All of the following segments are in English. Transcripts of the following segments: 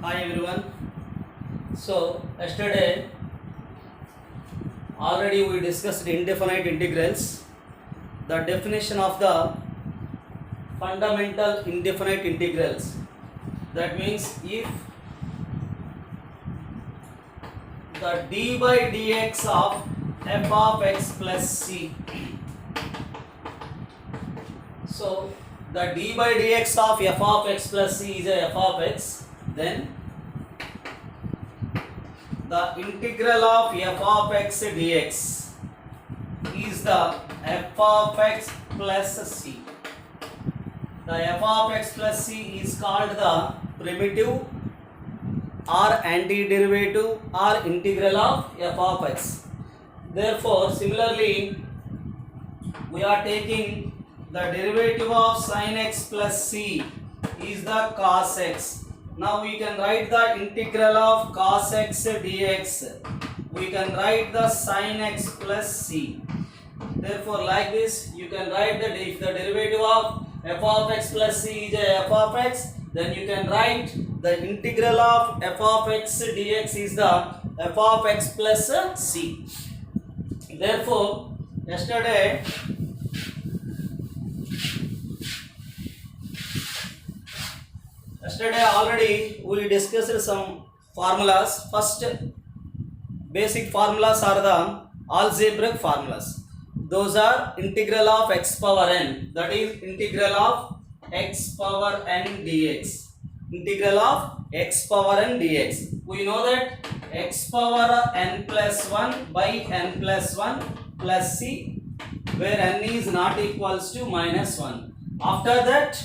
Hi everyone. So yesterday already we discussed indefinite integrals, the definition of the fundamental indefinite integrals. That means if the d by dx of f of x plus c, so the d by dx of f of x plus c is a f of x, then the integral of f of x dx is the f of x plus c. The f of x plus c is called the primitive or antiderivative or integral of f of x. Therefore, similarly, we are taking the derivative of sin x plus c is the cos x. Now we can write the integral of cos x dx. We can write the sin x plus c. Therefore, like this, you can write that if the derivative of f of x plus c is a f of x, then you can write the integral of f of x dx is the f of x plus c. Therefore, yesterday already we discussed some formulas. First basic formulas are the algebraic formulas. Those are integral of x power n, that is integral of x power n dx. Integral of x power n dx. We know that x power n plus 1 by n plus 1 plus c, where n is not equals to minus 1. After that,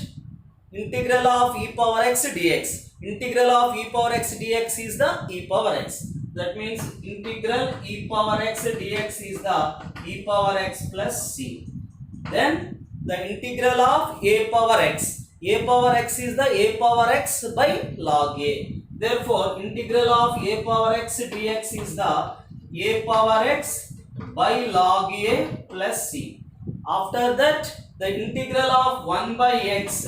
integral of e power x dx. Integral of e power x dx is the e power x. That means integral e power x dx is the e power x plus c. Then the integral of a power x. A power x is the a power x by log a. Therefore, integral of a power x dx is the a power x by log a plus c. After that, the integral of 1 by x.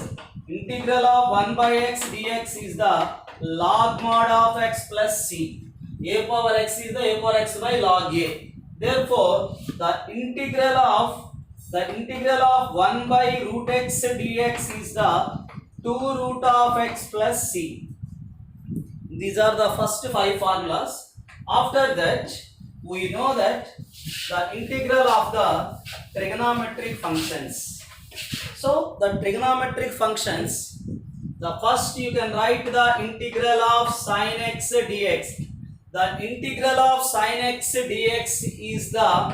Integral of 1 by x dx is the log mod of x plus c. A power x is the a power x by log a. Therefore, the integral of 1 by root x dx is the 2 root of x plus c. These are the first 5 formulas. After that, we know that the integral of the trigonometric functions. So, the trigonometric functions, the first you can write the integral of sin x dx. The integral of sin x dx is the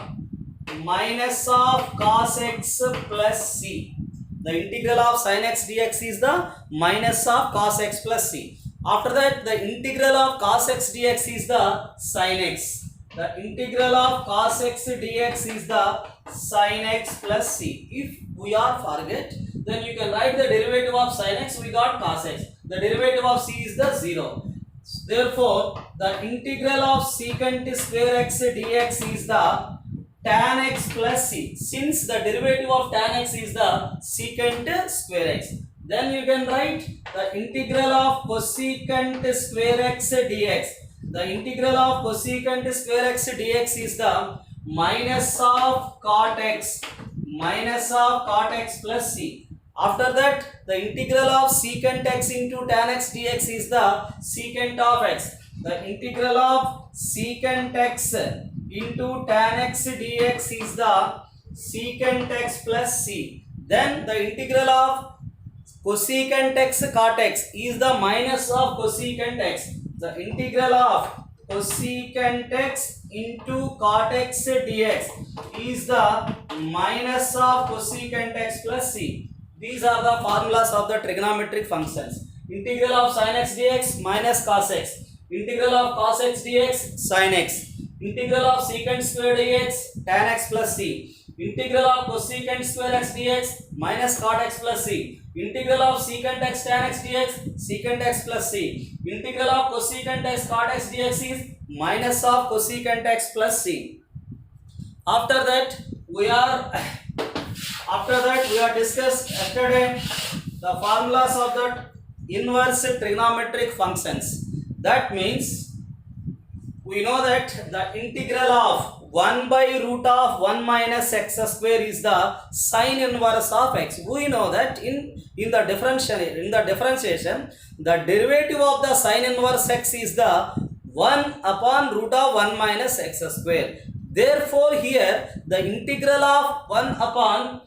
minus of cos x plus c. The integral of sin x dx is the minus of cos x plus c. After that, the integral of cos x dx is the sin x. The integral of cos x dx is the sin x plus c. If we are forget, then you can write the derivative of sin x, we got cos x. The derivative of c is the 0. Therefore, the integral of secant square x dx is the tan x plus c. Since the derivative of tan x is the secant square x, then you can write the integral of cosecant square x dx. The integral of cosecant square x dx is the minus of cot x plus c. After that, the integral of secant x into tan x dx is the secant of x. The integral of secant x into tan x dx is the secant x plus c. Then the integral of cosecant x cot x is the minus of cosecant x. The integral of cosecant x into cot x dx is the minus of cosecant x plus c. These are the formulas of the trigonometric functions. Integral of sin x dx minus cos x. Integral of cos x dx sin x. Integral of secant square dx tan x plus c. Integral of cosecant square x dx minus cot x plus c. Integral of secant x tan x dx secant x plus c. Integral of cosecant x cot x dx is minus of cosecant x plus c. After that, we are discussed yesterday the formulas of the inverse trigonometric functions. That means we know that the integral of 1 by root of 1 minus x square is the sine inverse of x. We know that in the differentiation, the derivative of the sine inverse x is the 1 upon root of 1 minus x square. Therefore, here the integral of 1 upon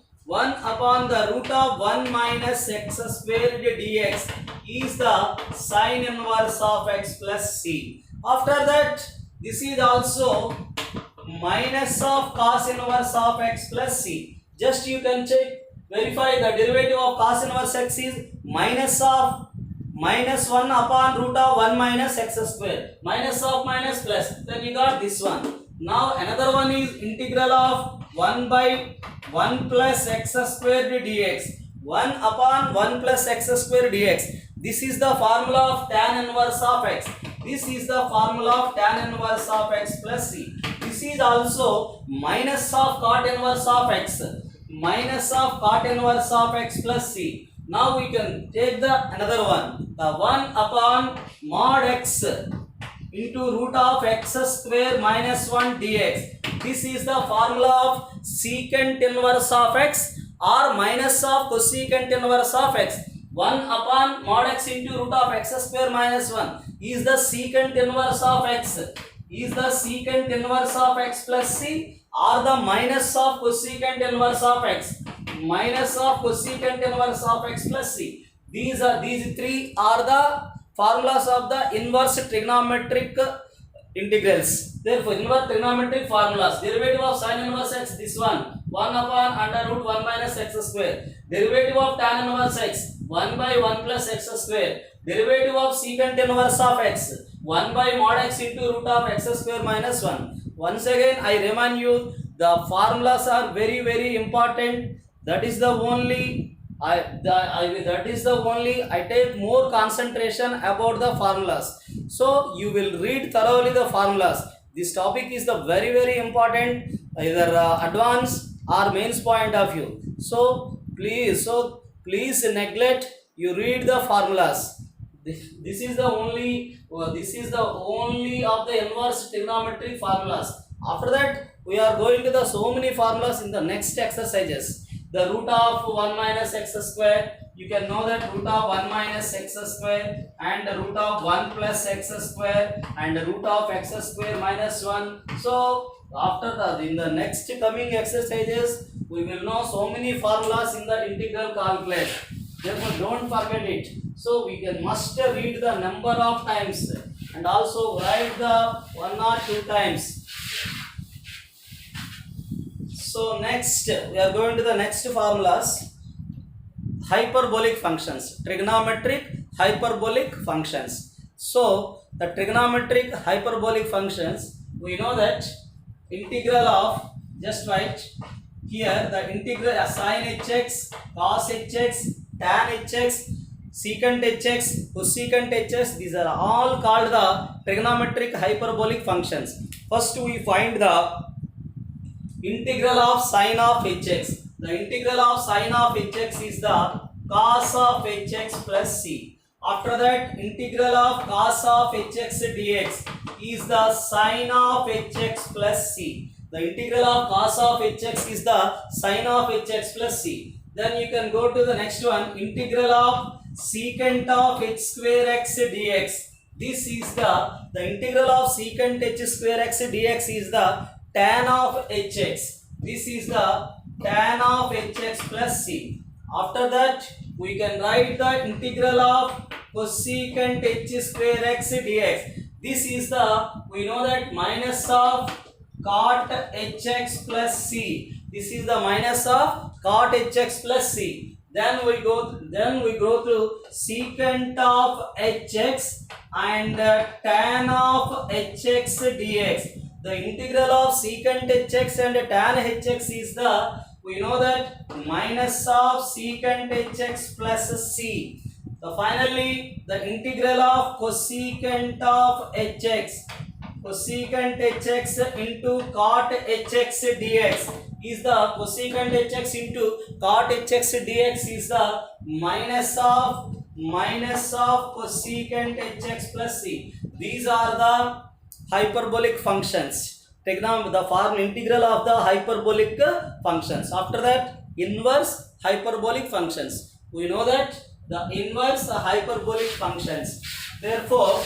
the root of 1 minus x square dx is the sine inverse of x plus c. After that, this is also minus of cos inverse of x plus c. Just you can check, verify the derivative of cos inverse x is minus 1 upon root of 1 minus x square. Minus of minus plus. Then you got this one. Now another one is integral of 1 by 1 plus x square dx. 1 upon 1 plus x square dx. This is the formula of tan inverse of x. This is the formula of tan inverse of x plus c. This is also minus of cot inverse of x. Minus of cot inverse of x plus c. Now we can take the another one. The 1 upon mod x into root of x square minus 1 dx. This is the formula of secant inverse of x or minus of cosecant inverse of x. 1 upon mod x into root of x square minus 1 is the secant inverse of x. Is the secant inverse of x plus c or the minus of cosecant inverse of x. Minus of cosecant inverse of x plus c. These three are the formulas of the inverse trigonometric integrals. Therefore, inverse trigonometric formulas. Derivative of sin inverse x, this one. 1 upon under root 1 minus x square. Derivative of tan inverse x, 1 by 1 plus x square. Derivative of secant inverse of x, 1 by mod x into root of x square minus 1. Once again, I remind you, the formulas are very, very important. That is the only I take more concentration about the formulas. So you will read thoroughly the formulas. This topic is the very, very important, either advanced or mains point of view. So please neglect, you read the formulas. This is the only of the inverse trigonometric formulas. After that, we are going to the so many formulas in the next exercises. The root of 1 minus x square, you can know that root of 1 minus x square and the root of 1 plus x square and the root of x square minus 1. So after that, in the next coming exercises, we will know so many formulas in the integral calculus. Therefore, don't forget it. So we must read the number of times and also write the 1 or 2 times. So next, we are going to the next formulas. Hyperbolic functions, trigonometric hyperbolic functions. So the trigonometric hyperbolic functions, we know that integral of, just write here, the integral sin hx, cos hx, tan hx, secant hx, cosecant hx, these are all called the trigonometric hyperbolic functions. First we find the integral of sine of hx. The integral of sine of hx is the cos of hx plus c. After that, integral of cos of hx dx is the sine of hx plus c. The integral of cos of hx is the sine of hx plus c. Then you can go to the next one, integral of secant of h square x dx. This is the integral of secant h square x dx is the tan of hx. This is the tan of hx plus c. After that, we can write the integral of cosecant h square x dx. This is the, we know that minus of cot hx plus c. This is the minus of cot hx plus c. Then we go to secant of hx and tan of hx dx. The integral of secant hx and tan hx is the, we know that minus of secant hx plus c. So finally, the integral of cosecant of hx, cosecant hx into cot hx dx is the cosecant hx into cot hx dx is the minus of cosecant hx plus c. These are the hyperbolic functions. Take now the form integral of the hyperbolic functions. After that, inverse hyperbolic functions. We know that the inverse hyperbolic functions. Therefore,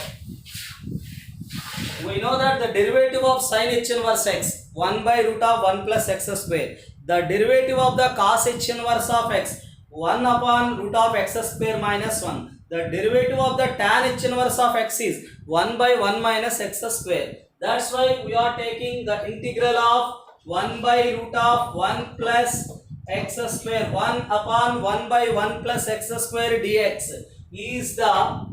we know that the derivative of sin h inverse x 1 by root of 1 plus x square. The derivative of the cos h inverse of x 1 upon root of x square minus 1. The derivative of the tan h inverse of x is 1 by 1 minus x square. That's why we are taking the integral of 1 by root of 1 plus x square 1 upon 1 by 1 plus x square dx is the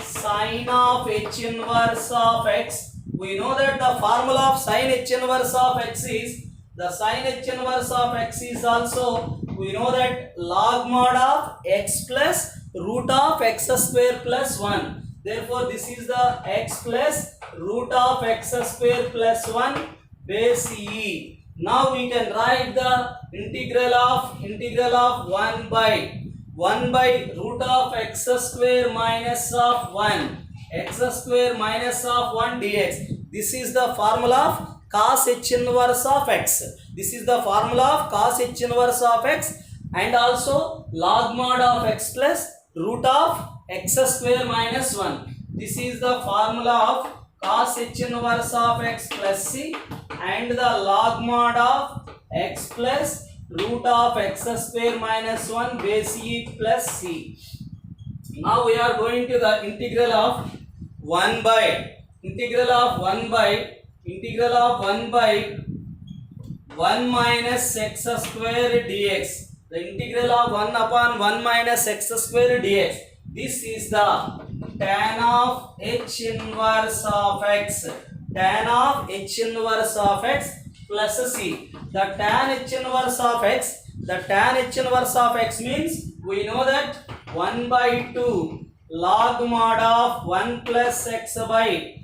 sin of h inverse of x. We know that the formula of sin h inverse of x is the sin h inverse of x is also, we know that log mod of x plus root of x square plus 1. Therefore, this is the x plus root of x square plus 1 base e. Now we can write the integral of 1 by root of x square minus of 1 x square minus of 1 dx. This is the formula of cos h inverse of x. This is the formula of cos h inverse of x and also log mod of x plus root of x square minus 1. This is the formula of cos h inverse of x plus c and the log mod of x plus root of x square minus 1 base e plus c. Now we are going to the integral of 1 by 1 minus x square dx. The integral of 1 upon 1 minus x square dx. This is the tan of h inverse of x. Tan of h inverse of x plus c. The tan h inverse of x. The tan h inverse of x means we know that 1 by 2 log mod of 1 plus x by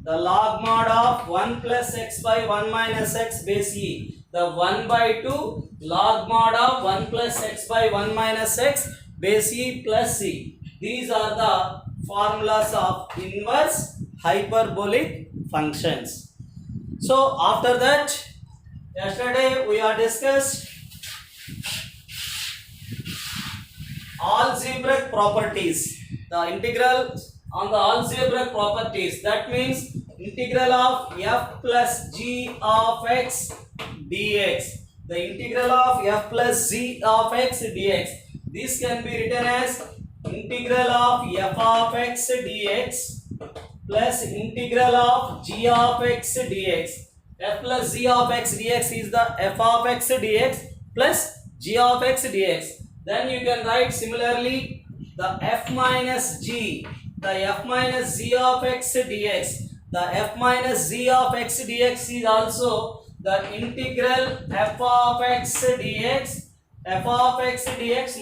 the log mod of 1 plus x by 1 minus x base e. The 1 by 2 log mod of 1 plus x by 1 minus x base e plus c. These are the formulas of inverse hyperbolic functions. So after that, yesterday we are discussed algebraic properties. The integral on the algebraic properties, that means integral of f plus g of x dx. The integral of f plus g of x dx. This can be written as integral of f of x dx plus integral of g of x dx. F plus g of x dx is the f of x dx plus g of x dx. Then you can write similarly the f minus g, the f minus g of x dx. The f minus g of x dx is also the integral f of x dx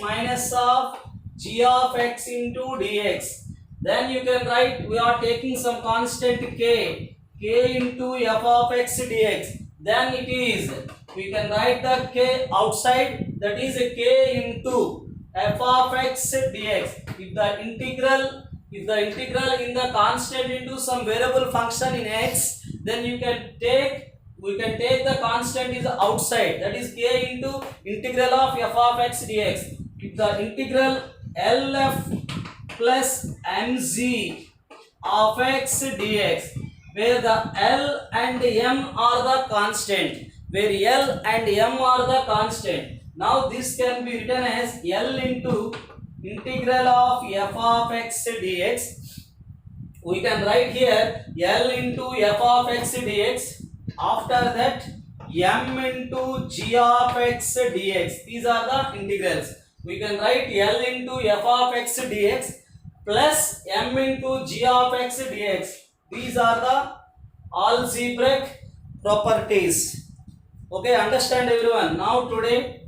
minus of g of x into dx. Then you can write, we are taking some constant k into f of x dx. Then it is, we can write the k outside, that is a k into f of x dx. If the integral in the constant into some variable function in x, then we can take the constant is outside, that is k into integral of f of x dx. If the integral lf plus mg of x dx, where the L and M are the constant, where L and M are the constant. Now this can be written as L into integral of f of x dx. We can write here L into f of x dx. After that M into g of x dx. These are the integrals. We can write L into f of x dx plus M into g of x dx. These are the algebraic properties. Okay, understand everyone? Now today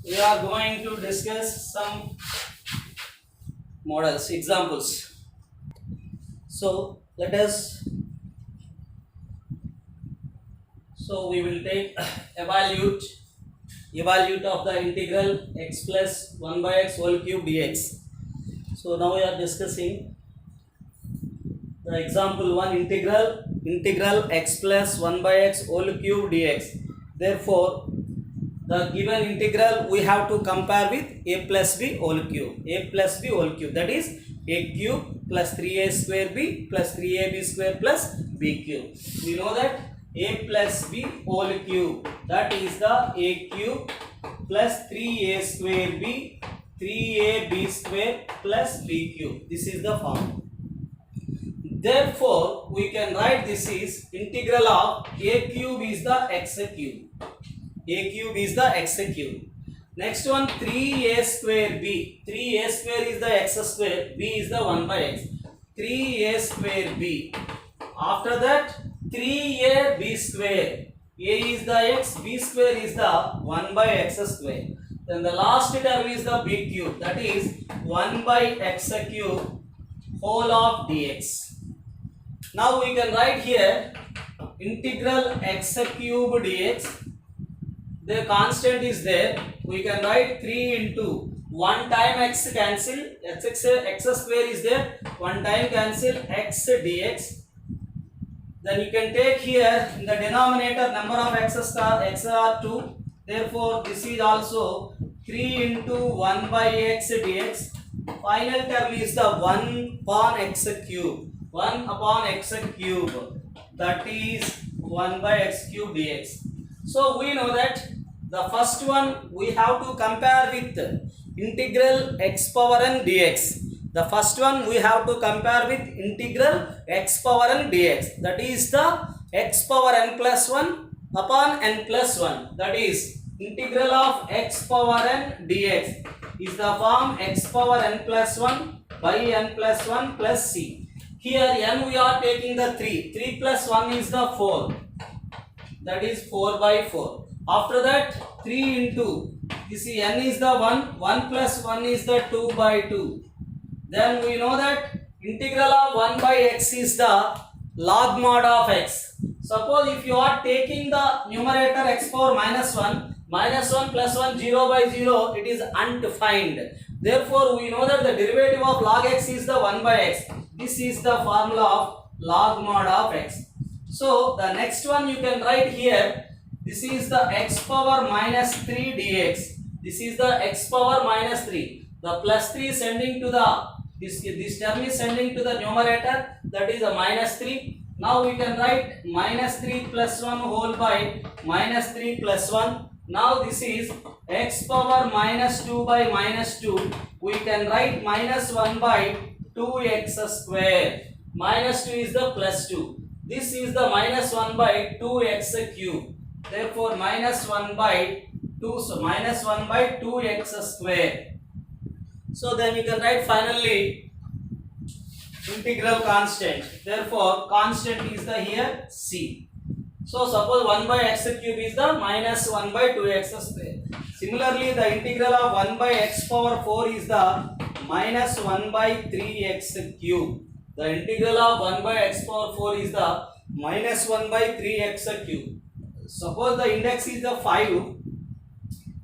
we are going to discuss some models, examples. So let us, so we will take evaluate of the integral x plus 1 by x whole cube dx. So now we are discussing the example 1, integral x plus 1 by x whole cube dx. Therefore, the given integral we have to compare with a plus b whole cube. A plus b whole cube, that is a cube plus 3a square b plus 3ab square plus b cube. We know that a plus b whole cube, that is the a cube plus 3a square b 3ab square plus b cube. This is the form. Therefore, we can write this is integral of a cube is the x cube. A cube is the x cube. Next one 3a square b. 3a square is the x square. B is the 1 by x. 3a square b. After that 3a b square. A is the x. B square is the 1 by x square. Then the last term is the b cube. That is 1 by x cube whole of dx. Now we can write here integral x cube dx. The constant is there. We can write 3 into 1 time x cancel. X square is there. 1 time cancel x dx. Then you can take here in the denominator number of x are 2. Therefore, this is also 3 into 1 by x dx. Final term is the 1 upon x cube. 1 upon x cube, that is 1 by x cube dx. So we know that the first one we have to compare with integral x power n dx. The first one we have to compare with integral x power n dx. That is the x power n plus 1 upon n plus 1. That is integral of x power n dx is the form x power n plus 1 by n plus 1 plus c. Here n we are taking the 3. 3 plus 1 is the 4. That is 4 by 4. After that 3 into, you see n is the 1. 1 plus 1 is the 2 by 2. Then we know that integral of 1 by x is the log mod of x. Suppose if you are taking the numerator x power minus 1 plus 1 0 by 0, it is undefined. Therefore, we know that the derivative of log x is the 1 by x. This is the formula of log mod of x. So, the next one you can write here. This is the x power minus 3 dx. This is the x power minus 3. The plus 3 sending to the, this term is sending to the numerator. That is a minus 3. Now we can write minus 3 plus 1 whole by minus 3 plus 1. Now this is x power minus 2 by minus 2. We can write minus 1 by 2x square. Minus 2 is the plus 2. This is the minus 1 by 2x cube. Therefore minus 1 by 2. So minus 1 by 2x square. So then you can write finally integral constant. Therefore constant is the here c. So suppose 1 by x cube is the minus 1 by 2x square. Similarly, the integral of 1 by x power 4 is the minus 1 by 3x cube. The integral of 1 by x power 4 is the minus 1 by 3x cube. Suppose the index is the 5,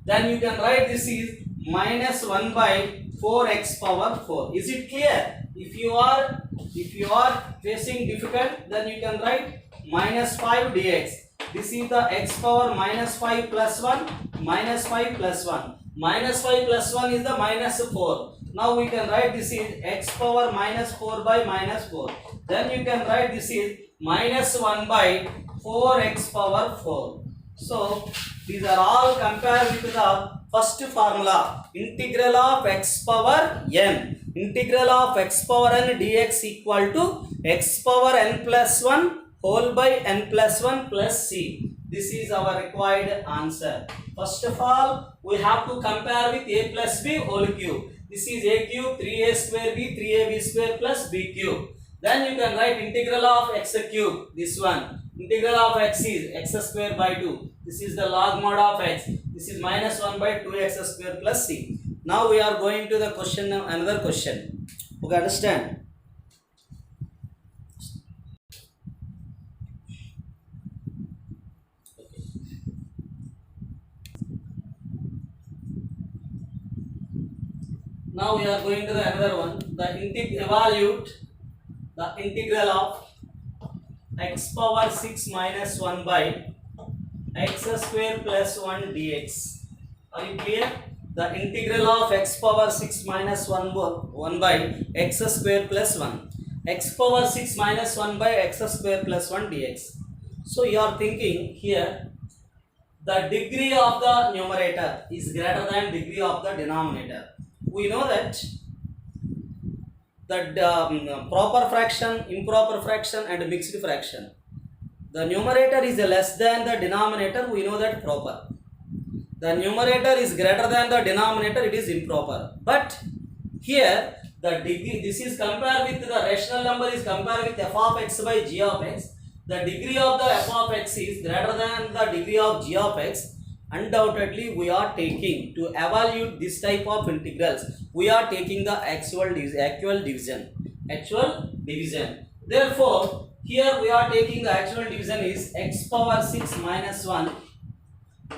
then you can write this is minus 1 by 4x power 4. Is it clear? If you are facing difficult, then you can write minus 5 dx. This is the x power minus 5 plus 1 minus 5 plus 1. Minus 5 plus 1 is the minus 4. Now we can write this is x power minus 4 by minus 4. Then you can write this is minus 1 by 4x power 4. So these are all compared with the first formula, integral of x power n. Integral of x power n dx equal to x power n plus 1 whole by n plus 1 plus c. This is our required answer. First of all, we have to compare with a plus b whole cube. This is a cube 3a square b 3ab square plus b cube. Then you can write integral of x cube. This one. Integral of x is x square by 2. This is the log mod of x. This is minus 1 by 2x square plus c. Now we are going to the question, another question. Okay, understand? Now we are going to the another one. Evaluate the integral of x power 6 minus 1 by x square plus 1 dx. Are you clear? The integral of x power 6 minus 1 by x square plus 1. X power 6 minus 1 by x square plus 1 dx. So you are thinking here, the degree of the numerator is greater than degree of the denominator. We know that proper fraction, improper fraction and mixed fraction. The numerator is less than the denominator, we know that proper. The numerator is greater than the denominator, it is improper. But here the degree, this is compared with the rational number is compared with f of x by g of x. The degree of the f of x is greater than the degree of g of x. Undoubtedly we are taking to evaluate this type of integrals, we are taking the actual division. Therefore here we are taking the actual division is x power 6 minus 1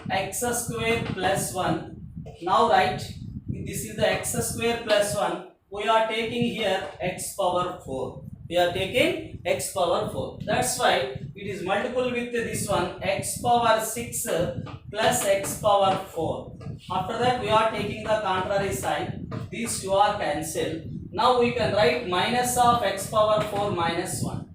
x square plus 1. Now write, this is the x square plus 1. We are taking here x power 4. We are taking x power 4. That's why it is multiple with this one, x power 6 plus x power 4. After that we are taking the contrary sign. These two are cancelled. Now we can write minus of x power 4 minus 1.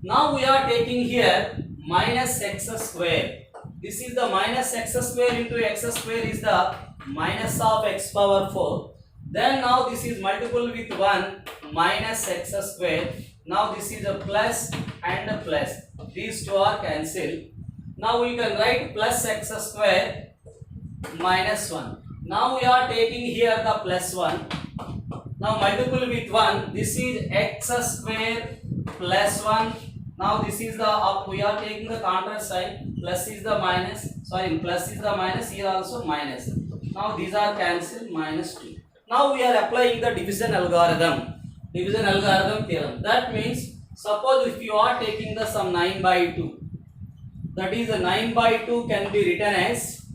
Now we are taking here minus x square. This is the minus x square into x square is the minus of x power 4. Then now this is multiple with 1 minus x square. Now this is a plus and a plus. These two are cancelled. Now we can write plus x square minus 1. Now we are taking here the plus 1. Now multiple with 1. This is x square plus 1. Now this is the up. We are taking the counter sign. Plus is the minus. Sorry, plus is the minus. Here also minus. Now these are cancelled. Minus 2. Now we are applying the division algorithm. Division algorithm theorem. That means, suppose if you are taking the sum 9 by 2. That is, 9 by 2 can be written as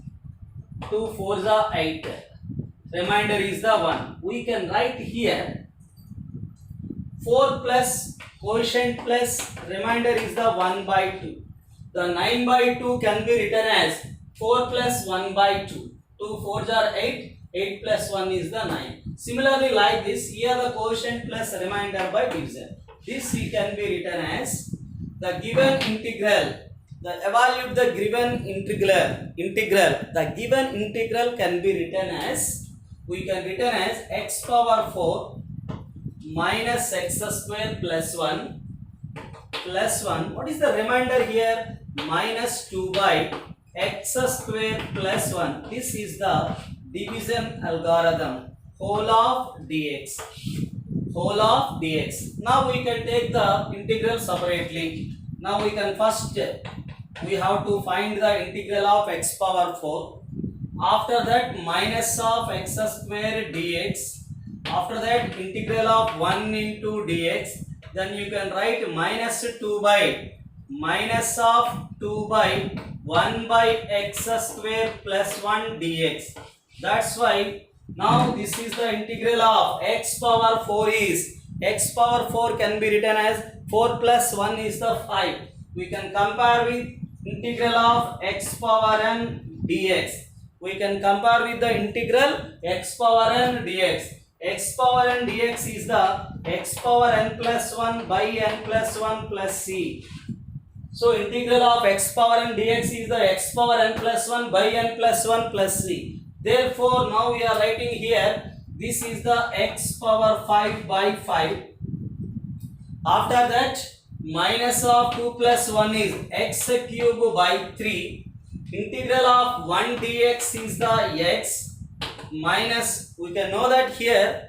2 4s are 8. Remainder is the 1. We can write here 4 plus quotient plus remainder is the 1 by 2. The 9 by 2 can be written as 4 plus 1 by 2. 2 4s are 8. 8 plus 1 is the 9. Similarly, like this, here the quotient plus remainder by division. This can be written as the given integral. Evaluate the given integral. The given integral can be written as, we can written as x power 4 minus x square plus 1 plus 1. What is the remainder here? Minus 2 by x square plus 1. This is the division algorithm. Whole of dx. Now we can take the integral separately. Now we can first, we have to find the integral of x power 4. After that minus of x square dx. After that integral of 1 into dx. Then you can write minus 2 by minus of 2 by 1 by x square plus 1 dx. That's why now this is the integral of x power 4 is, x power 4 can be written as 4 plus 1 is the 5. We can compare with integral of x power n dx. We can compare with the integral x power n dx. X power n dx is the x power n plus 1 by n plus 1 plus c. So integral of x power n dx is the x power n plus 1 by n plus 1 plus c. Therefore, now we are writing here, this is the x power 5 by 5. After that, minus of 2 plus 1 is x cube by 3. Integral of 1 dx is the x minus, we can know that here,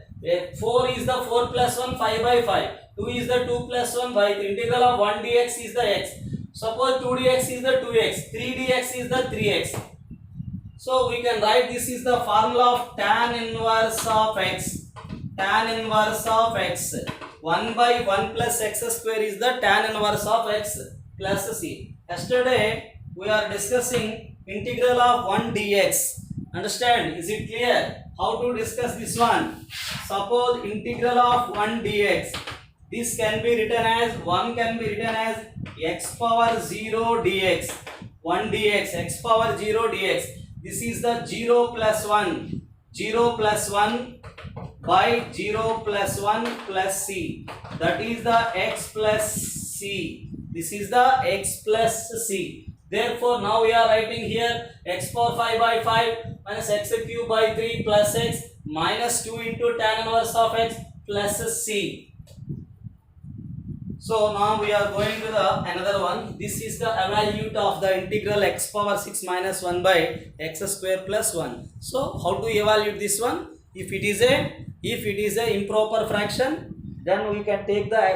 4 is the 4 plus 1, 5 by 5. 2 is the 2 plus 1 by 3. Integral of 1 dx is the x. Suppose 2 dx is the 2x, 3 dx is the 3x. So we can write, this is the formula of tan inverse of x. Tan inverse of x. 1 by 1 plus x square is the tan inverse of x plus c. Yesterday we are discussing integral of 1 dx. Understand? Is it clear? How to discuss this one? Suppose integral of 1 dx. This can be written as 1 can be written as x power 0 dx. 1 dx x power 0 dx. This is the 0 plus 1. 0 plus 1 by 0 plus 1 plus c. That is the x plus c. This is the x plus c. Therefore, now we are writing here x power 5 by 5 minus x cube by 3 plus x minus 2 into tan inverse of x plus c. So now we are going to the another one. This is the evaluate of the integral x power 6 minus 1 by x square plus 1. So how to evaluate this one? If it is a improper fraction, then we can take the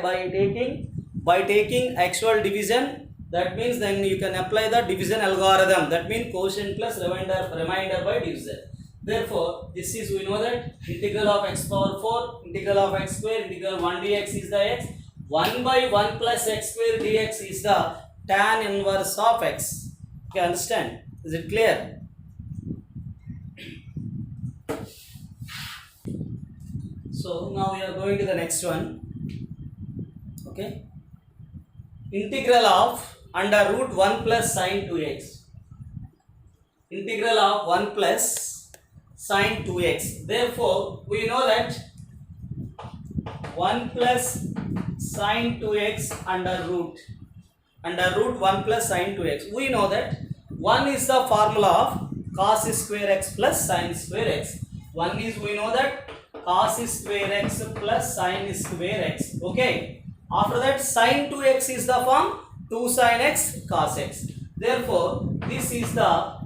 by taking actual division. That means then you can apply the division algorithm. That means quotient plus remainder by division. Therefore, this is, we know that integral of x power 4, integral of x square, integral 1 dx is the x. 1 by 1 plus x square dx is the tan inverse of x. Okay, understand? Is it clear? So now we are going to the next one. Okay. Integral of under root 1 plus sine 2x. Integral of 1 plus sine 2x. Therefore, we know that 1 plus sine 2x under root 1 plus sine 2x. We know that 1 is the formula of cos square x plus sine square x. 1 is, we know that cos square x plus sine square x. Okay. After that, sine 2x is the form 2 sine x cos x. Therefore, this is the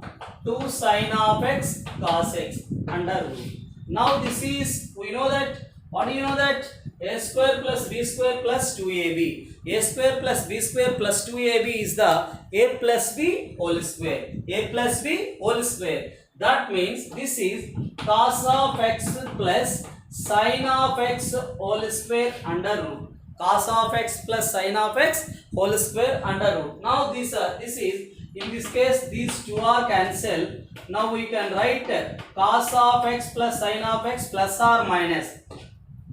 2 sine of x cos x under root. Now this is, we know that, what do you know that? A square plus b square plus 2ab. A square plus b square plus 2ab is the a plus b whole square. A plus b whole square. That means this is cos of x plus sine of x whole square under root. Cos of x plus sine of x whole square under root. Now this is, in this case these two are cancelled. Now we can write cos of x plus sine of x plus or minus.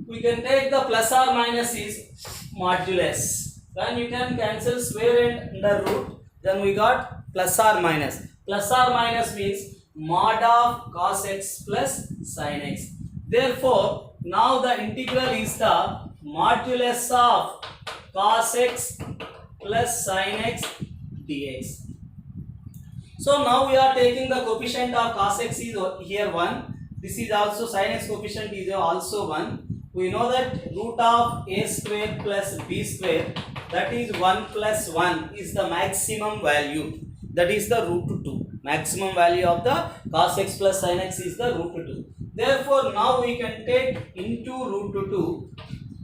We can take the plus or minus is modulus. Then you can cancel square and under root. Then we got plus or minus. Plus or minus means mod of cos x plus sine x. Therefore, now the integral is the modulus of cos x plus sine x dx. So now we are taking the coefficient of cos x is here 1. This is also sin x coefficient is also 1. We know that root of a square plus b square, that is 1 plus 1 is the maximum value. That is the root 2. Maximum value of the cos x plus sin x is the root 2. Therefore, now we can take into root 2.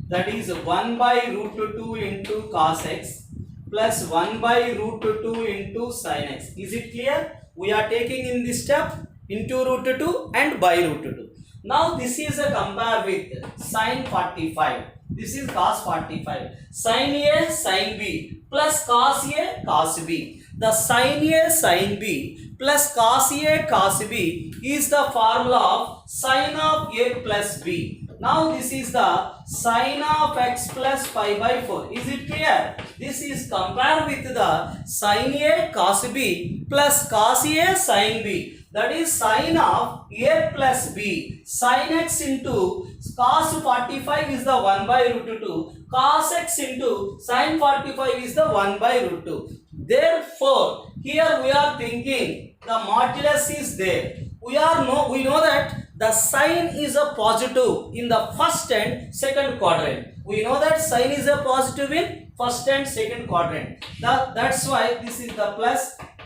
That is 1 by root 2 into cos x plus 1 by root 2 into sin x. Is it clear? We are taking in this step into root 2 and by root 2. Now this is a compare with sin 45. This is cos 45. Sin A, sin B plus cos A, cos B. The sin A, sin B plus cos A, cos B is the formula of sin of A plus B. Now this is the sin of x plus pi by 4. Is it clear? This is compared with the sin A cos B plus cos A sin B. That is sin of A plus B. Sin x into cos 45 is the 1 by root 2. Cos x into sin 45 is the 1 by root 2. Therefore, here we are thinking the modulus is there. We know that the sign is a positive in the first and second quadrant. We know that sign is a positive in first and second quadrant. That's why this is the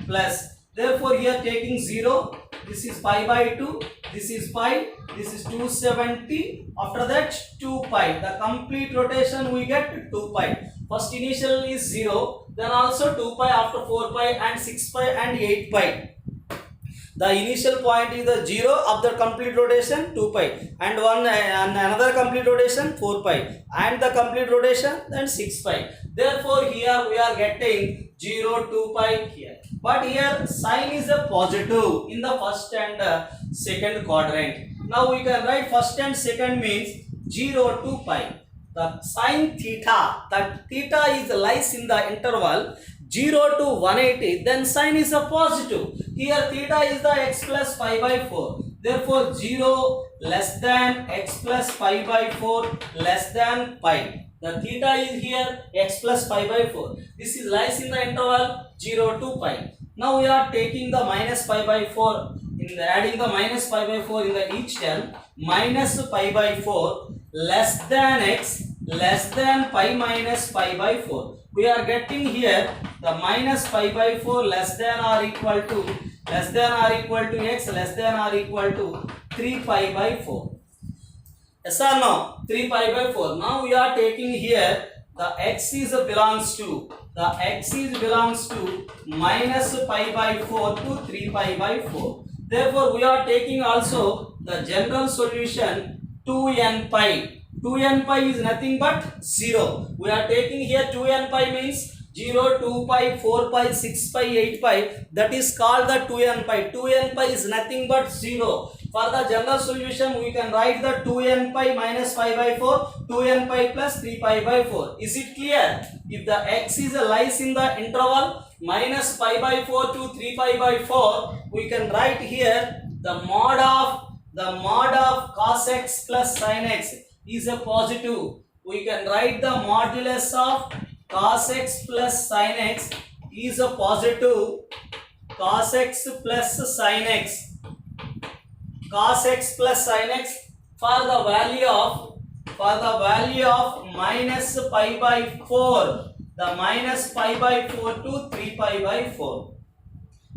plus. Therefore, here taking 0, this is pi by 2, this is pi, this is 270. After that 2 pi. The complete rotation we get 2 pi. First initial is 0, then also 2 pi after 4 pi and 6 pi and 8 pi. The initial point is the 0 of the complete rotation 2 pi, and another complete rotation 4 pi, and the complete rotation then 6 pi. Therefore here we are getting 0, 2 pi here. But here sign is a positive in the first and second quadrant. Now we can write first and second means 0, 2 pi. The sin theta, that theta is lies in the interval 0 to 180, then sin is a positive. Here theta is the x plus pi by 4. Therefore 0 less than x plus pi by 4 less than pi. The theta is here x plus pi by 4. This is lies in the interval 0 to pi. Now we are taking the minus pi by 4, adding the minus pi by 4 in the each term. Minus pi by 4 less than x less than pi minus pi by 4. We are getting here the minus pi by 4 less than or equal to x less than or equal to 3 pi by 4. Yes or no? 3 pi by 4. Now we are taking here the x is belongs to minus pi by 4 to 3 pi by 4. Therefore we are taking also the general solution 2n pi. 2n pi is nothing but 0. We are taking here 2n pi means 0, 2 pi, 4 pi, 6 pi, 8 pi. That is called the 2n pi. 2n pi is nothing but 0. For the general solution, we can write the 2n pi minus pi by 4, 2n pi plus 3 pi by 4. Is it clear? If the x is lies in the interval minus pi by 4 to 3 pi by 4, we can write here the mod of cos x plus sin x is a positive. We can write the modulus of cos x plus sin x is a positive. Cos x plus sin x for the value of minus pi by 4, the minus pi by 4 to 3 pi by 4.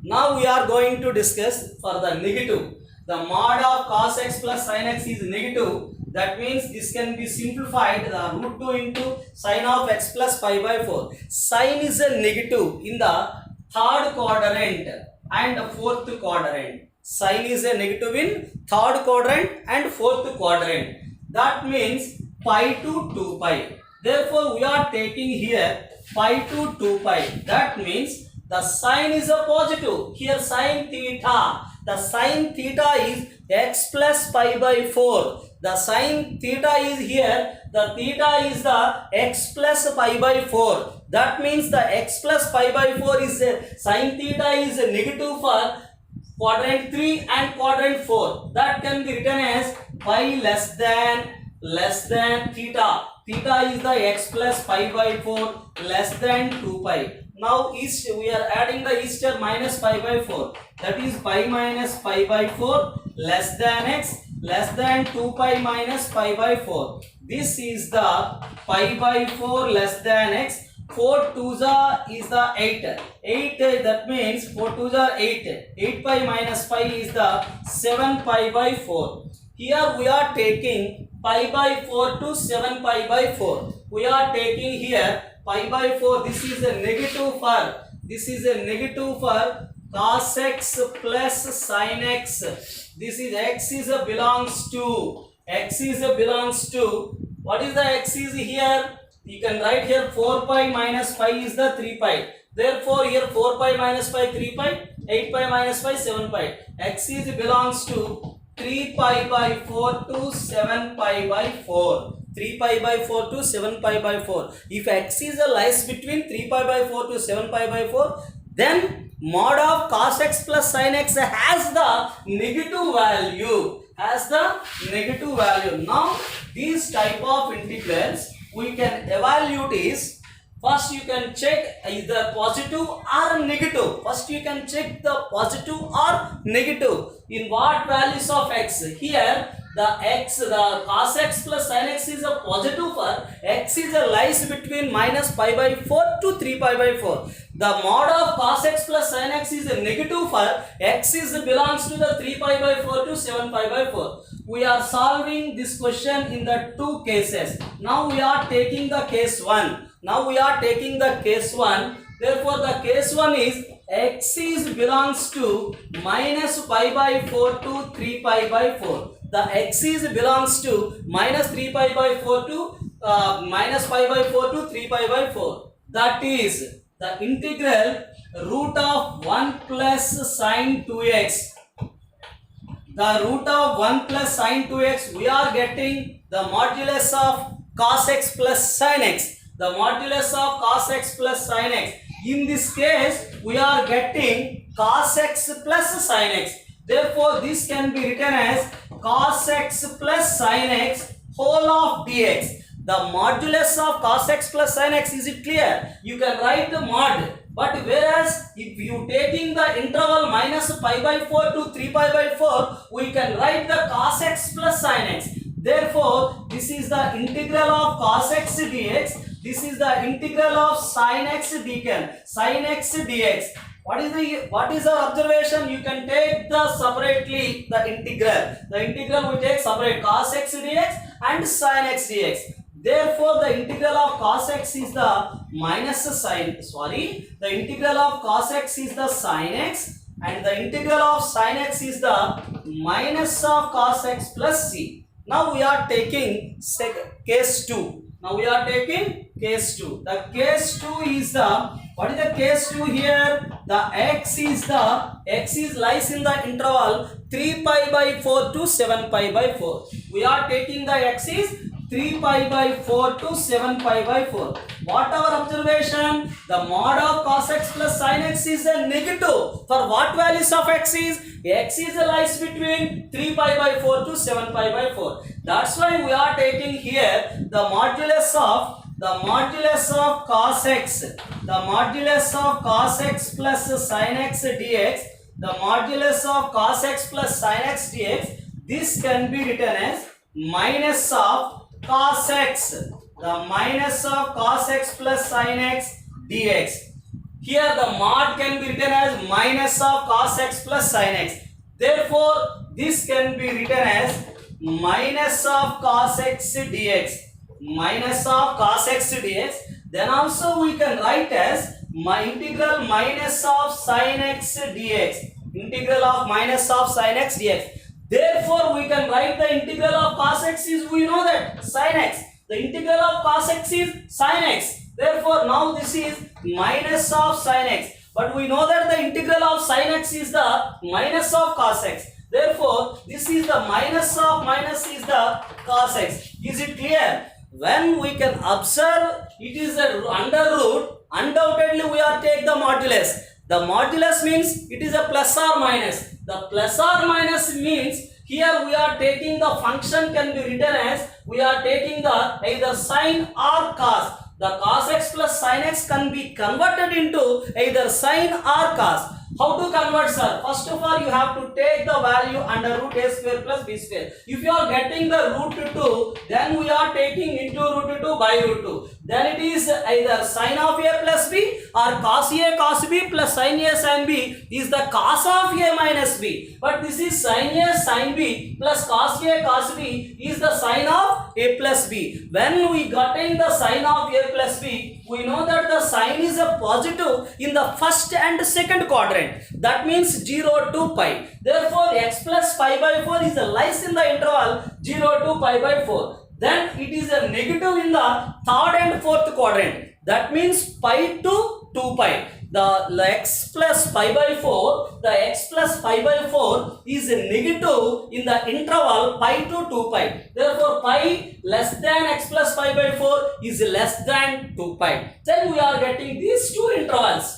Now we are going to discuss for the negative. The mod of cos x plus sin x is negative. That means this can be simplified, the root 2 into sin of x plus pi by 4. Sin is a negative in the third quadrant and fourth quadrant. Sin is a negative in third quadrant and fourth quadrant. That means pi to 2 pi. Therefore we are taking here pi to 2 pi. That means the sin is a positive. Here sin theta. The sin theta is x plus pi by 4. The sin theta is here. The theta is the x plus pi by 4. That means the x plus pi by 4 is sin theta is negative for quadrant 3 and quadrant 4. That can be written as pi less than theta. Theta is the x plus pi by 4 less than 2 pi. Now we are adding the each term minus pi by 4. That is pi minus pi by 4 less than x less than 2 pi minus pi by 4. This is the pi by 4 less than x. 4 2s is the 8. 8 that means 4 2s are 8. 8 pi minus pi is the 7 pi by 4. Here we are taking pi by 4 to 7 pi by 4. We are taking here pi by 4. This is a negative for cos x plus sin x. This is x is a belongs to what is the x is here? You can write here 4 pi minus pi is the 3 pi. Therefore here 4 pi minus pi 3 pi, 8 pi minus pi 7 pi. X is belongs to 3 pi by 4 to 7 pi by 4. 3 pi by 4 to 7 pi by 4. If x is lies between 3 pi by 4 to 7 pi by 4, then mod of cos x plus sin x has the negative value. Now these type of integrals we can evaluate is, first you can check either positive or negative. First you can check the positive or negative. In what values of x? Here the cos x plus sin x is a positive for x is a lies between minus pi by 4 to 3 pi by 4. The mod of cos x plus sin x is a negative for x is belongs to the 3 pi by 4 to 7 pi by 4. We are solving this question in the two cases. Now we are taking the case 1. Therefore the case 1 is x is belongs to minus pi by 4 to 3 pi by 4. The x is belongs to minus 3 pi by 4 to minus pi by 4 to 3 pi by 4. That is the integral root of 1 plus sine 2x. The root of 1 plus sine 2x, we are getting the modulus of cos x plus sin x. The modulus of cos x plus sin x. In this case, we are getting cos x plus sin x. Therefore, this can be written as cos x plus sin x whole of dx. The modulus of cos x plus sin x, is it clear? You can write the mod. But whereas if you taking the interval minus pi by 4 to 3 pi by 4, we can write the cos x plus sin x. Therefore, this is the integral of cos x dx. This is the integral of sin x dx. What is our observation? You can take the separately the integral. The integral we take separate cos x dx and sin x dx. Therefore, the integral of cos x is the the integral of cos x is the sin x, and the integral of sin x is the minus of cos x plus c. Now we are taking case 2. Now we are taking case 2. The case 2 is the, what is the case 2 here? The x is lies in the interval 3 pi by 4 to 7 pi by 4. We are taking the x is 3 pi by 4 to 7 pi by 4. What our observation? The mod of cos x plus sin x is a negative. For what values of x is? X is lies between 3 pi by 4 to 7 pi by 4. That's why we are taking here the modulus of cos x. The modulus of cos x plus sin x dx. The modulus of cos x plus sin x dx. This can be written as minus of cos x, the minus of cos x plus sin x dx. Here the mod can be written as minus of cos x plus sin x. Therefore, this can be written as minus of cos x dx. Minus of cos x dx. Then also we can write as integral minus of sin x dx. Integral of minus of sin x dx. Therefore, we can write the integral of cos x is, we know that, sin x. The integral of cos x is sin x. Therefore, now this is minus of sin x. But we know that the integral of sin x is the minus of cos x. Therefore, this is the minus of minus is the cos x. Is it clear? When we can observe it is a under root, undoubtedly we are take the modulus. The modulus means it is a plus or minus. The plus or minus means here we are taking the function can be written as we are taking the either sine or cos. The cos x plus sin x can be converted into either sine or cos. How to convert, sir? First of all, you have to take the value under root a square plus b square. If you are getting the root 2, then we are taking into root 2 by root 2. Then it is either sine of a plus b or cos a cos b plus sine a sin b is the cos of a minus b. But this is sine a sin b plus cos a cos b is the sine of a plus b. When we getting the sine of a plus b, we know that the sine is a positive in the first and second quadrant. That means 0 to pi. Therefore, x plus pi by 4 is lies in the interval 0 to pi by 4. Then it is a negative in the third and fourth quadrant. That means pi to 2 pi. The x plus pi by 4, the x plus pi by 4 is a negative in the interval pi to 2 pi. Therefore, pi less than x plus pi by 4 is less than 2 pi. Then we are getting these two intervals.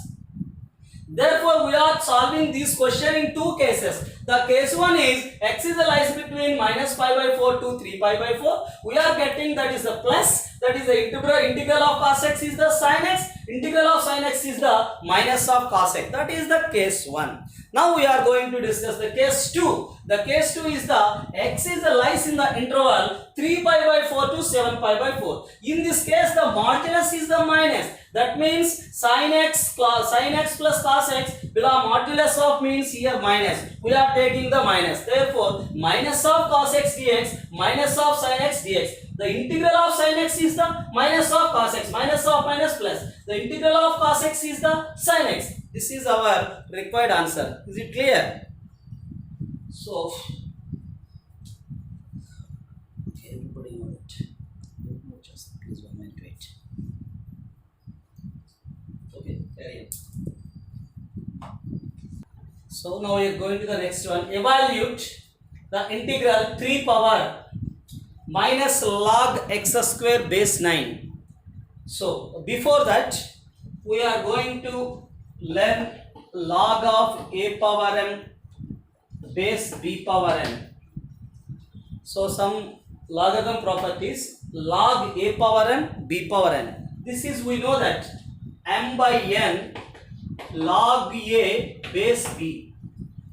Therefore, we are solving this question in two cases. The case 1 is x is lies between minus pi by 4 to 3 pi by 4. We are getting that is a plus, that is the integral of cos x is the sin x, integral of sin x is the minus of cos x. That is the case 1. Now we are going to discuss the case 2. The case 2 is the x is lies in the interval 3 pi by 4 to 7 pi by 4. In this case, the modulus is the minus. That means sin x plus cos x below modulus of means here minus. We are taking the minus. Therefore, minus of cos x dx minus of sin x dx. The integral of sin x is the minus of cos x, minus of minus plus. The integral of cos x is the sin x. This is our required answer. Is it clear? So, everybody know it. Just please 1 minute wait. Okay, carry on. So now we are going to the next one. Evaluate the integral 3 power minus log x square base 9. So before that, we are going to learn log of a power m base b power n. So some logarithm properties, log a power n b power n. This is, we know that m by n log a base b.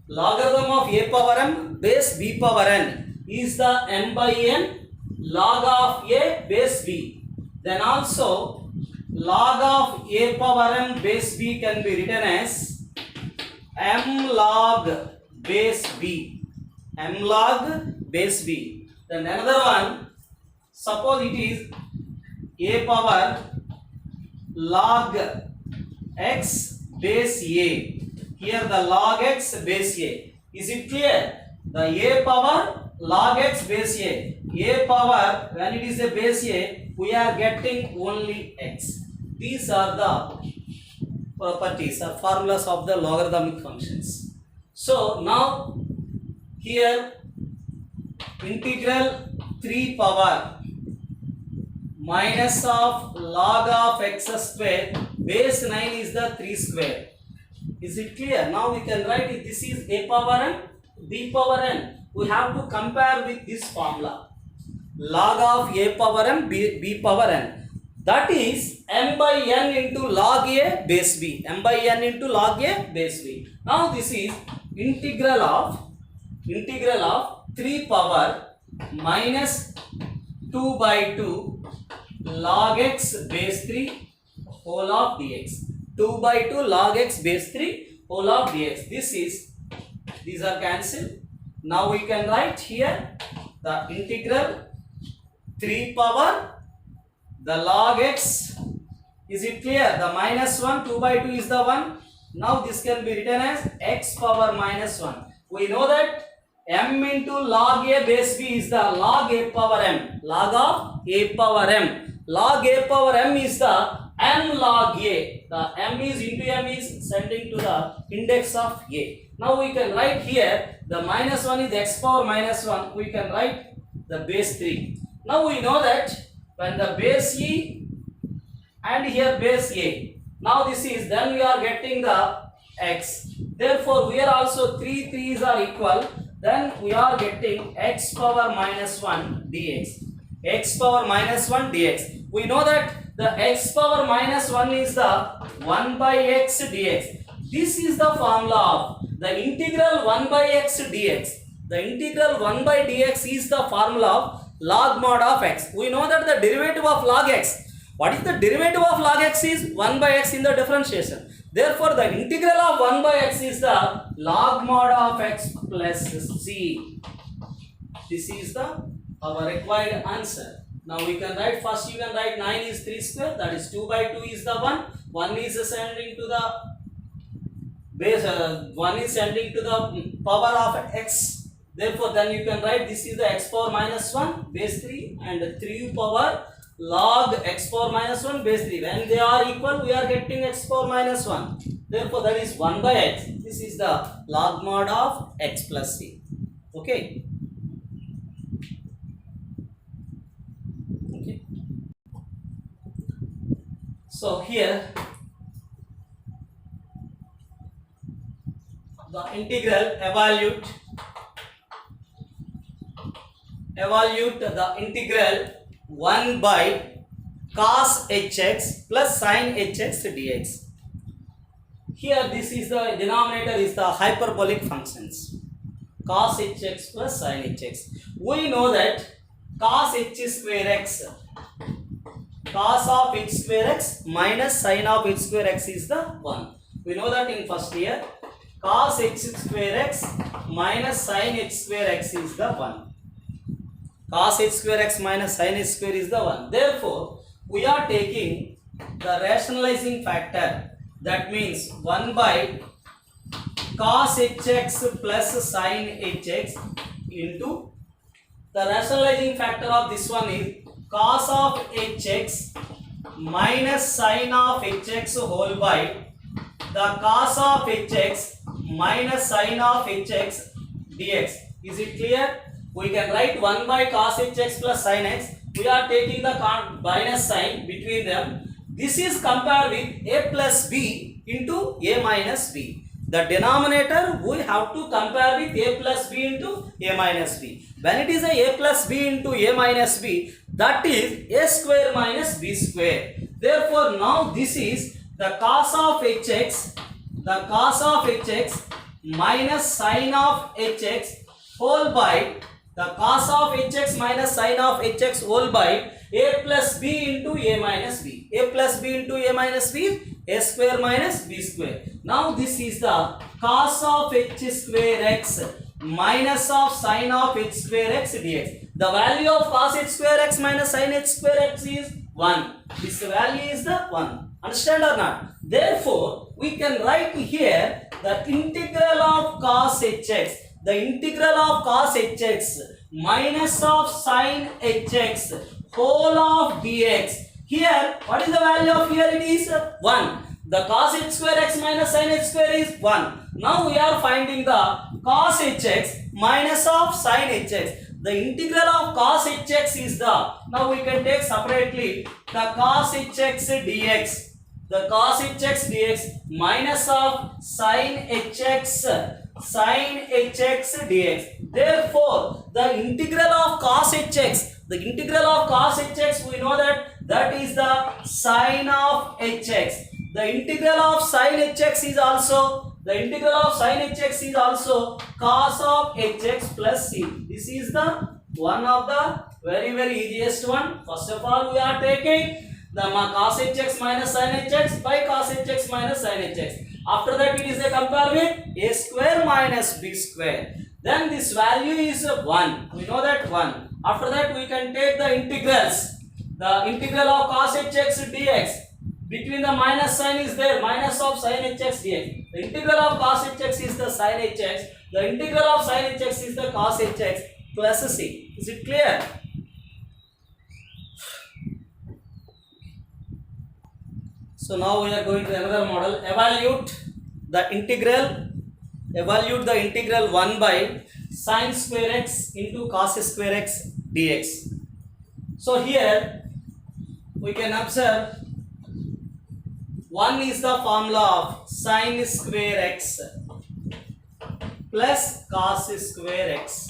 Logarithm of a power m base b power n is the m by n log of a base b. Then also log of a power m base b can be written as m log base b. M log base b. Then another one, suppose it is a power log x base a. Here the log x base a. Is it clear? The a power log x base a. A power, when it is a base a, we are getting only x. These are the properties or formulas of the logarithmic functions. So now here integral 3 power minus of log of x square base 9 is the 3 square. Is it clear? Now we can write it. This is a power n, b power n. We have to compare with this formula. Log of a power m, b power n. That is m by n into log a base b. M by n into log a base b. Now this is integral of 3 power minus 2 by 2 log x base 3 whole of dx. 2 by 2 log x base 3 whole of dx. These are cancelled. Now we can write here the integral 3 power the log x. Is it clear? The minus 1, 2 by 2 is the 1. Now this can be written as x power minus 1. We know that m into log a base b is the log a power m. Log of a power m. Log a power m is the m log a. The m is into m is sending to the index of a. Now we can write here the minus 1 is x power minus 1. We can write the base 3. Now we know that when the base e and here base a. Now this is, then we are getting the x. Therefore we are also 3 3's are equal. Then we are getting x power minus 1 dx. X power minus 1 dx. We know that the x power minus 1 is the 1 by x dx. This is the formula of the integral 1 by x dx. The integral 1 by dx is the formula of log mod of x. We know that the derivative of log x. What is the derivative of log x is 1 by x in the differentiation. Therefore, the integral of 1 by x is the log mod of x plus c. This is our required answer. Now we can write, first you can write 9 is 3 square, that is 2 by 2 is the 1. 1 is sending to the base, 1 is sending to the power of x. Therefore, then you can write this is the x power minus 1 base 3 and 3 power log x power minus 1 base 3. When they are equal, we are getting x power minus 1. Therefore, that is 1 by x. This is the log mod of x plus c. Okay. Okay. So here the integral evaluate the integral 1 by cos hx plus sin hx dx. Here this is the denominator is the hyperbolic functions. Cos hx plus sin hx. We know that cos h square x, cos of h square x minus sin of h square x is the 1. We know that in first year. Cos h square x minus sin h square x is the 1. Cos h square x minus sin h square is the 1. Therefore, we are taking the rationalizing factor. That means 1 by cos hx plus sin hx into the rationalizing factor of this one is cos of hx minus sin of hx whole by the cos of hx minus sin of hx dx. Is it clear? We can write 1 by cos hx plus sin x. We are taking the minus sign between them. This is compared with a plus b into a minus b. The denominator we have to compare with a plus b into a minus b. When it is a plus b into a minus b, that is a square minus b square. Therefore, now this is the cos of hx minus sin of hx whole by the cos of hx minus sin of hx whole by a plus b into a minus b. A plus b into a minus b, a square minus b square. Now this is the cos of h square x minus of sin of h square x dx. The value of cos h square x minus sin h square x is 1. This value is the 1. Understand or not? Therefore, we can write here the integral of cos hx. The integral of cos hx minus of sin hx whole of dx. Here, what is the value of here? It is 1. The cos h square x minus sin h square is 1. Now we are finding the cos hx minus of sin hx. The integral of cos hx is the, now we can take separately the cos hx dx. The cos hx dx minus of sin hx dx. Therefore, the integral of cos hx, we know that is the sin of hx. The integral of sin hx is also cos of hx plus c. This is the one of the very easiest one. First of all, we are taking the cos hx minus sin hx by cos hx minus sin hx. After that, it is a compare with a square minus b square. Then this value is 1. We know that 1. After that, we can take the integrals. The integral of cos hx dx. Between the minus sign is there, minus of sin hx dx. The integral of cos hx is the sin hx. The integral of sin hx is the cos hx plus c. Is it clear? So now we are going to another model. Evaluate the integral 1 by sin square x into cos square x dx. So here we can observe 1 is the formula of sin square x plus cos square x.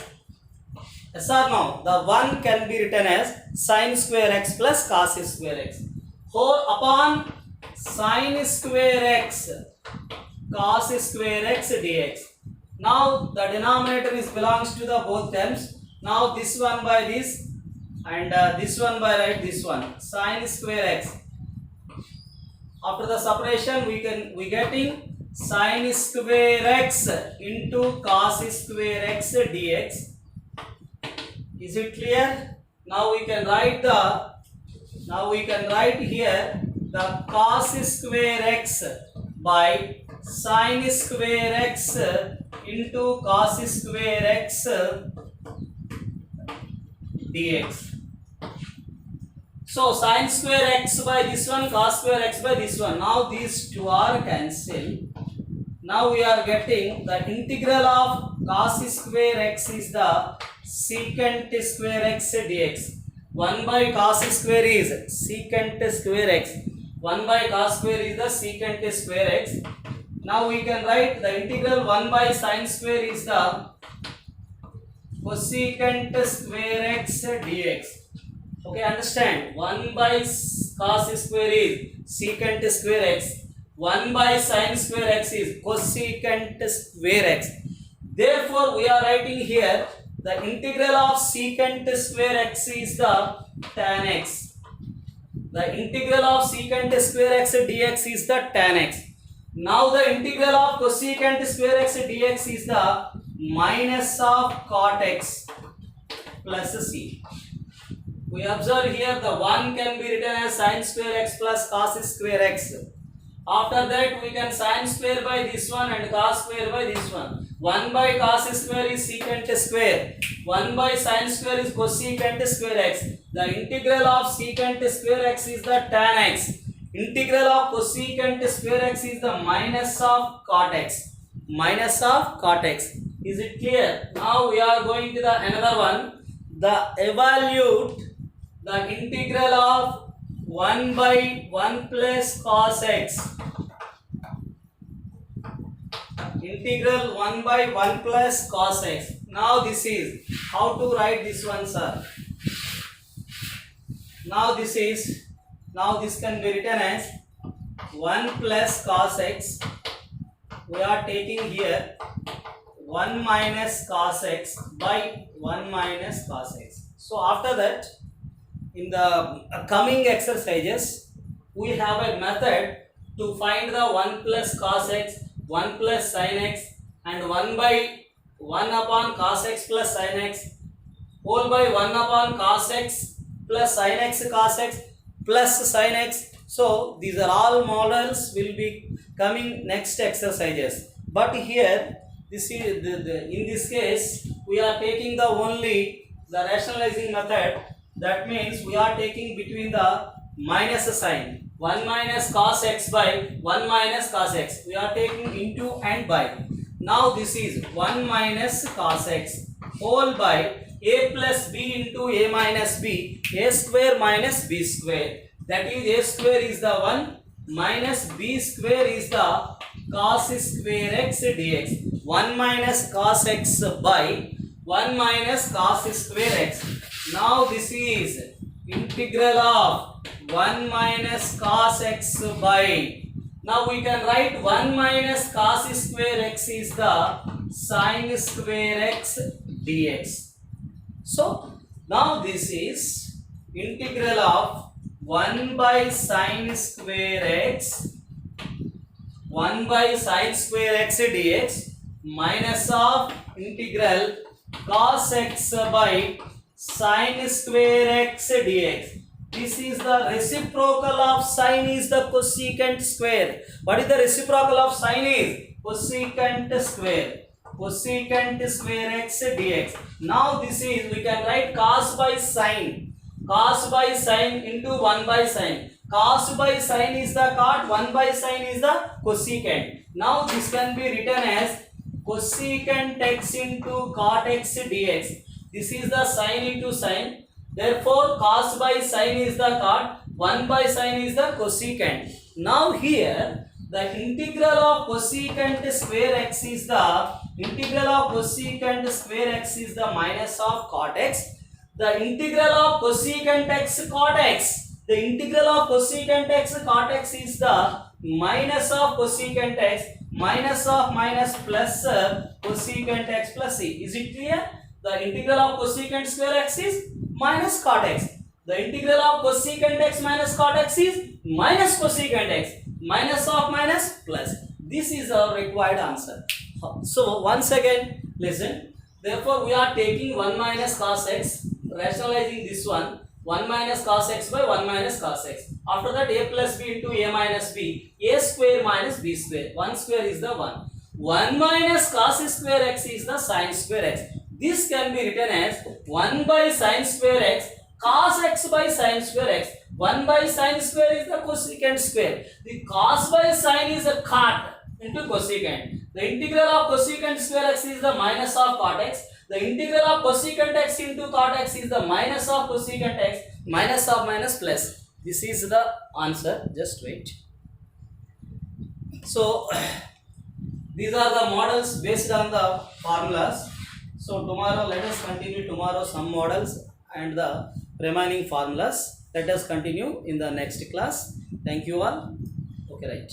Yes or no? The 1 can be written as sin square x plus cos square x. Whole upon sin square x cos square x dx. Now the denominator is belongs to the both terms. Now this one by this and this one by right this one sin square x. After the separation we getting sin square x into cos square x dx. Is it clear? Now we can write here the cos square x by sin square x into cos square x dx. So sin square x by this one, cos square x by this one. Now these two are cancelled. Now we are getting the integral of cos square x is the secant square x dx. 1 by cos square is secant square x. 1 by cos square is the secant square x. Now we can write the integral 1 by sin square is the cosecant square x dx. Okay, understand? 1 by cos square is secant square x. 1 by sin square x is cosecant square x. Therefore, we are writing here the integral of secant square x is the tan x. The integral of secant square x dx is the tan x. Now the integral of cosecant square x dx is the minus of cot x plus c. We observe here the 1 can be written as sin square x plus cos square x. After that we can sin square by this one and cos square by this one. 1 by cos square is secant square. 1 by sin square is cosecant square x. The integral of secant square x is the tan x. Integral of cosecant square x is the minus of cot x. Minus of cot x. Is it clear? Now we are going to the another one. The evaluate the integral of 1 by 1 plus cos x. Integral 1 by 1 plus cos x. Now this is how to write this one, sir. Now this can be written as 1 plus cos x. We are taking here 1 minus cos x by 1 minus cos x. So after that, in the coming exercises, we have a method to find the 1 plus cos x, 1 plus sin x, and 1 by 1 upon cos x plus sin x, whole by 1 upon cos x plus sin x cos x plus sin x. So these are all models will be coming next exercises. But here, this is in this case, we are taking the only the rationalizing method. That means we are taking between the minus sign. 1 minus cos x by 1 minus cos x. We are taking into and by. Now this is 1 minus cos x whole by a plus b into a minus b, a square minus b square. That is a square is the 1 minus b square is the cos square x dx. 1 minus cos x by 1 minus cos square x. Now this is integral of 1 minus cos x by. Now we can write 1 minus cos square x is the sin square x dx. So now this is integral of 1 by sin square x, 1 by sin square x dx minus of integral cos x by sin square x dx. This is the reciprocal of sin is the cosecant square. What is the reciprocal of sin is? Cosecant square. Cosecant square x dx. Now this is, we can write cos by sin. Cos by sin into 1 by sin. Cos by sin is the cot, 1 by sin is the cosecant. Now this can be written as cosecant x into cot x dx. This is the sin into sin. Therefore, cos by sin is the cot, 1 by sin is the cosecant. Now here, the integral of cosecant square x is the integral of cosecant square x is the minus of cot x. The integral of cosecant x cot x. The integral of cosecant x cot x is the minus of cosecant x minus of minus plus cosecant x plus c. Is it clear? The integral of cosecant square x is minus cot x. The integral of cosecant x minus cot x is minus cosecant x minus of minus plus. This is our required answer. So once again listen. Therefore we are taking 1 minus cos x, rationalizing this one, 1 minus cos x by 1 minus cos x. After that a plus b into a minus b, a square minus b square. 1 square is the 1. 1 minus cos square x is the sin square x. This can be written as 1 by sin square x cos x by sin square x. 1 by sin square is the cosecant square. The cos by sin is a cot into cosecant. The integral of cosecant square x is the minus of cot x. The integral of cosecant x into cot x is the minus of cosecant x minus of minus plus. This is the answer. Just wait. So these are the models based on the formulas. So tomorrow let us continue tomorrow some models and the remaining formulas. Let us continue in the next class. Thank you all. Okay, right.